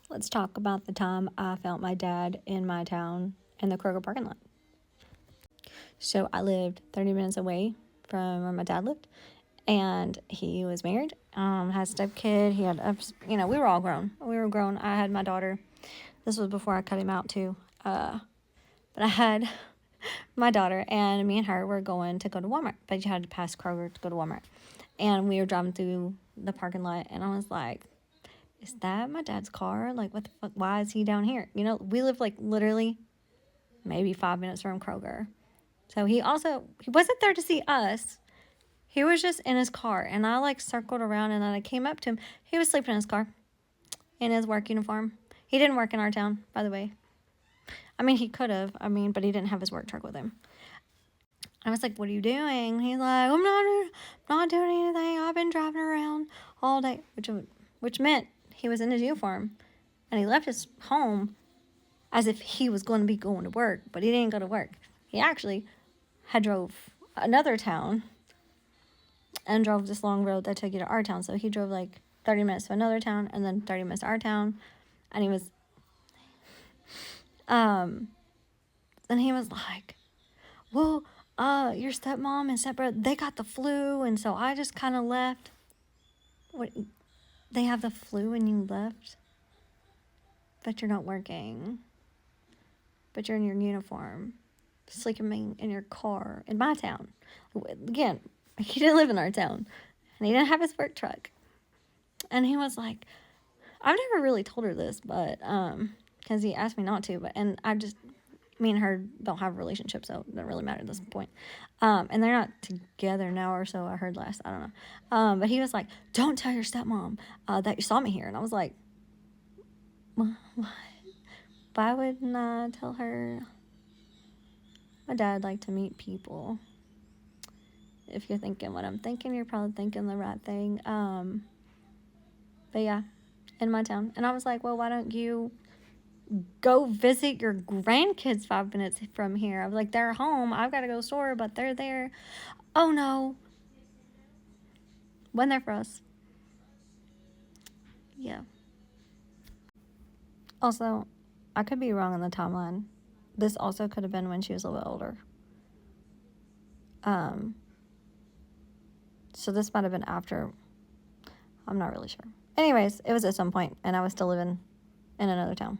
Let's talk about the time I found my dad in my town in the Kroger parking lot. So I lived 30 minutes away from where my dad lived, and he was married, had a stepkid. He had, we were all grown. We were grown. I had my daughter. This was before I cut him out too. But I had my daughter, and me and her were going to go to Walmart, but you had to pass Kroger to go to Walmart. And we were driving through the parking lot, and I was like, is that my dad's car? Like, what the fuck? Why is he down here? You know, we live like literally maybe 5 minutes from Kroger. So he wasn't there to see us. He was just in his car. And I like circled around, and then I came up to him. He was sleeping in his car in his work uniform. He didn't work in our town, by the way. I mean, he could have. but he didn't have his work truck with him. I was like, what are you doing? He's like, I'm not doing anything. I've been driving around all day, which meant he was in his uniform, and he left his home as if he was going to be going to work, but he didn't go to work. He actually had drove another town and drove this long road that took you to our town. So he drove like 30 minutes to another town and then 30 minutes to our town. And he was, and he was like, well, your stepmom and stepbrother, they got the flu. And so I just kind of left. What? They have the flu and you left? But you're not working. But you're in your uniform, sleeping in your car in my town. Again, he didn't live in our town, and he didn't have his work truck. And he was like, I've never really told her this, but because he asked me not to, me and her don't have a relationship, so it doesn't really matter at this point. And they're not together now, or so I heard last. I don't know. But he was like, don't tell your stepmom that you saw me here. And I was like, what? Why wouldn't I tell her? My dad liked to meet people. If you're thinking what I'm thinking, you're probably thinking the right thing. But yeah, in my town. And I was like, well, why don't you go visit your grandkids 5 minutes from here? I was like, they're home. I've got to go to the store, but they're there. Oh, no. Wasn't there for us. Yeah. Also, I could be wrong on the timeline. This also could have been when she was a little older. So this might have been after. I'm not really sure. Anyways, it was at some point, and I was still living in another town.